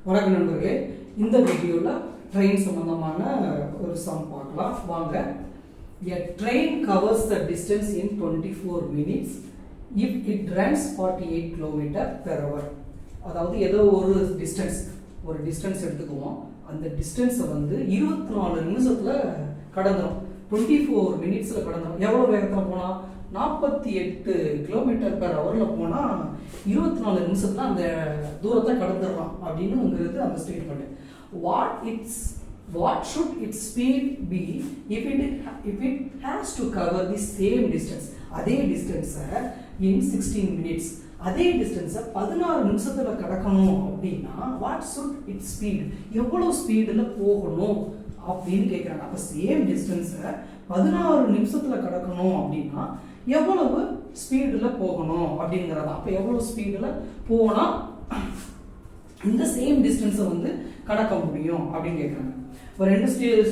வணக்கம் நண்பர்களே, இந்த வீடியோவில் ட்ரெயின் சம்பந்தமான ஒரு சம் பார்க்கலாம் வாங்க. A train covers the distance in 24 minutes if it runs 48 km per hour. அதாவது ஏதோ ஒரு டிஸ்டன்ஸ் எடுத்துக்குவோம். அந்த டிஸ்டன்ஸை வந்து 24 நிமிஷத்தில் கடந்துடும். 24 மினிட்ஸில் கடந்துடும். எவ்வளோ வேகத்தில் போனால் 48 கிலோமீட்டர் பெர் ஹவரில் போனால் 24 நிமிஷத்தில் அந்த தூரத்தை கடந்துடலாம் அப்படின்னுங்கிறது அந்த statement. What should its speed be if it has to cover the same distance? அதே டிஸ்டன்ஸை in 16 minutes, அதே டிஸ்டன்ஸை 16 நிமிஷத்தில் கடக்கணும் அப்படின்னா what should its speed, எவ்வளோ ஸ்பீடில் போகணும் அப்படின்னு கேட்குறாங்க. அப்போ சேம் டிஸ்டன்ஸை 16 நிமிஷத்தில் கடக்கணும் அப்படின்னா எவ்வளவு ஸ்பீடில் போகணும் அப்படிங்கிறதா. அப்போ எவ்வளோ ஸ்பீடில் போனால் இந்த சேம் டிஸ்டன்ஸை வந்து கடக்க முடியும் அப்படின்னு கேட்குறாங்க. இப்போ ரெண்டு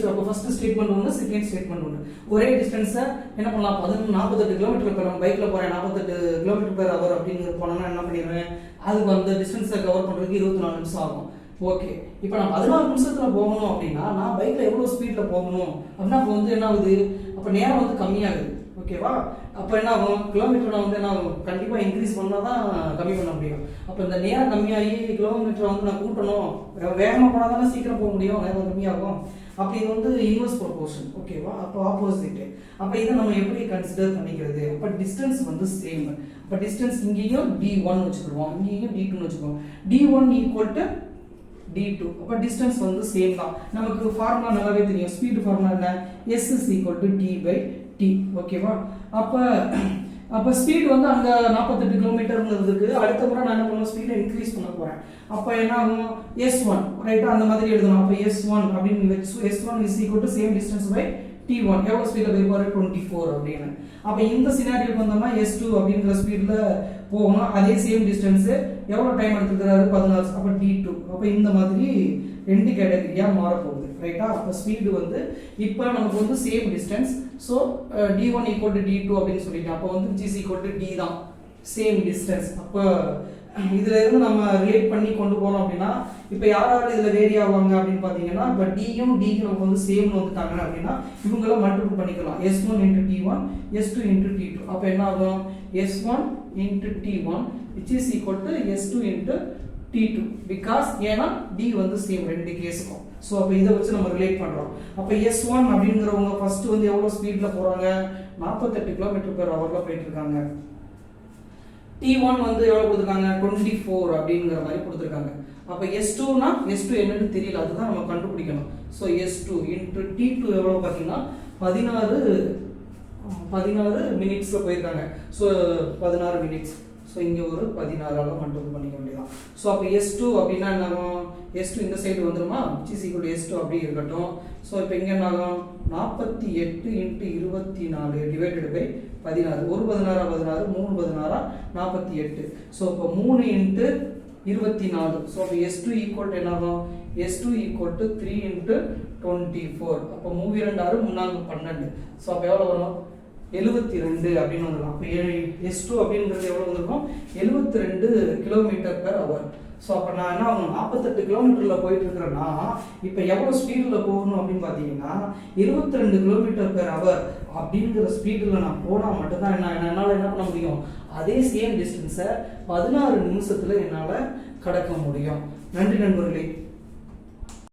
அப்போ ஃபர்ஸ்ட் ஸ்டேட்மெண்ட் ஒன்று, செகண்ட் ஸ்டேட்மெண்ட் ஒன்று. ஒரே டிஸ்டன்ஸை என்ன பண்ணலாம், 48 கிலோமீட்டர் பெர் பைக்கில் போகிறேன் 48 கிலோமீட்டர் பெர் ஹவர் அப்படிங்கிறது போனோன்னா என்ன பண்ணிடுவேன், அதுக்கு அந்த டிஸ்டன்ஸை கவர் பண்ணுறதுக்கு 24 நிமிஷம் ஆகும். ஓகே, இப்போ நான் 16 நிமிஷத்தில் போகணும் அப்படின்னா நான் பைக்கில் எவ்வளோ ஸ்பீடில் போகணும் அப்படின்னா அப்போ வந்து என்ன ஆகுது, அப்போ நேரம் வந்து கம்மியாகுது. ஓகேவா, அப்போ என்ன ஆகும், கிலோமீட்டரை வந்து என்ன ஆகும், கண்டிப்பாக இன்க்ரீஸ் பண்ணால் தான் கம்மி பண்ண முடியும். அப்போ இந்த நேரம் கம்மியாகி கிலோமீட்டரை வந்து நான் கூட்டணும், வேகமாக போனால் தானே சீக்கிரம் போக முடியும், நேரம் கம்மியாகும். அப்போ இது வந்து இன்வர்ஸ் ப்ரொபோர்ஷன். ஓகேவா, அப்போ ஆப்போசிட்டு. அப்போ இதை நம்ம எப்படி கன்சிடர் பண்ணிக்கிறது, அப்போ டிஸ்டன்ஸ் வந்து சேம். அப்போ டிஸ்டன்ஸ் இங்கேயும் D1 வச்சுக்கிடுவோம், இங்கேயும் D2 வச்சுக்குவோம். D1 equal to D2. அப்போ டிஸ்டன்ஸ் வந்து சேம் தான். நமக்கு ஃபார்முலா நல்லாவே தெரியும். ஸ்பீடு ஃபார்முலா என்ன, S is equal to D/T. ஓகேவா, அப்போ ஸ்பீடு வந்து அங்கே 48 கிலோமீட்டர்ங்கிறதுக்கு அடுத்த முறை நான் என்ன பண்ணுவேன், ஸ்பீடை இன்க்ரீஸ் பண்ண போகிறேன். அப்போ என்ன ஆகும், S1 ரைட்டா, அந்த மாதிரி எழுதணும். அப்போ S1 அப்படின்னு S1 is equal to same distance by T1. எவ்வளோ ஸ்பீடில் போயிருப்பாரு, 24 அப்படின்னு. அப்போ இந்த சினாரியோக்கு வந்தோம்னா S2 அப்படிங்கிற ஸ்பீடில் போகணும். அதே சேம் டிஸ்டன்ஸு எவ்வளோ டைம் எடுத்துக்கிறாரு, 16. அப்போ D2. அப்போ இந்த மாதிரி ரெண்டு கேட்டகரியாக மாறப்போகுது ரைட்டா. அப்போ ஸ்பீடு வந்து இப்போ நமக்கு வந்து same distance. So D1 equal to D2 அப்படின்னு சொல்லிட்டேன். அப்போ வந்து G ஈக்குவல் டு D தான், சேம் டிஸ்டன்ஸ். அப்போ இதில் இருந்து நம்ம ரிலேட் பண்ணி கொண்டு போனோம் அப்படின்னா இப்போ யாராவது இதில் வேரி ஆவாங்க அப்படின்னு பார்த்தீங்கன்னா, இப்போ டியும் டிக்கு நமக்கு வந்து சேம்னு வந்துட்டாங்க அப்படின்னா இவங்கள மல்டிபிள் பண்ணிக்கலாம். S1 into T1, S2 into T2. அப்போ என்ன ஆகும், S1 into T1 which is equal to S2 into T2 because ஏன்னா D வந்து சேம் ரெண்டு கேஸுக்கும். ஸோ அப்போ இதை வச்சு நம்ம ரிலேட் பண்ணுறோம். அப்போ S1 அப்படிங்கிறவங்க ஃபர்ஸ்ட் வந்து எவ்வளோ ஸ்பீடில் போகிறாங்க, 48 கிலோமீட்டர் பெர் ஹவரில் போயிட்டு இருக்காங்க. T1 வந்து எவ்வளோ கொடுத்துருக்காங்க, 24 அப்படிங்கிற மாதிரி கொடுத்துருக்காங்க. அப்போ S2னா S2 என்னன்னு தெரியல, அதுதான் நம்ம கண்டுபிடிக்கணும். ஸோ S2 இன்ட்டு T2 எவ்வளோ பார்த்தீங்கன்னா 16 மினிட்ஸில் போயிருக்காங்க. So 16 minutes. ஸோ இங்கே ஒரு 16ஆல் மல்டிபிள் பண்ணிக்க வேண்டியதான். ஸோ அப்போ S2 அப்படின்னா என்ன ஆகும், S2 இந்த சைடு வந்துருமா, G = S2 அப்படி இருக்கட்டும். ஸோ இப்போ இங்கே என்ன ஆகும், 48 இன்ட்டு 24 டிவைடட் பை 16. ஒரு 16 16, 3 16 48. ஸோ இப்போ 3 இன்ட்டு 24. ஸோ அப்போ S2 ஈக்குவல் டு என்ன ஆகும், S2 ஈக்குவல் டு 3 இன்ட்டு 24. அப்போ 3 2 6 3 12. ஸோ அப்போ எவ்வளோ வரும், 72 அப்படின்னு வந்துடும். அப்போ S2 அப்படிங்கிறது எவ்வளோ வந்துருக்கும், 72 கிலோமீட்டர் பெர் ஹவர். ஸோ அப்போ நான் என்ன ஆகும், 48 கிலோமீட்டரில் போயிட்டு இருக்கிறேன்னா இப்போ எவ்வளோ ஸ்பீடில் போகணும் அப்படின்னு பார்த்தீங்கன்னா 72 கிலோமீட்டர் பெர் ஹவர் அப்படிங்கிற ஸ்பீடில் நான் போனால் மட்டும்தான் என்னால் என்ன பண்ண முடியும், அதே சேம் டிஸ்டன்ஸை 16 நிமிஷத்தில் என்னால் கடக்க முடியும். நன்றி நண்பர்களே.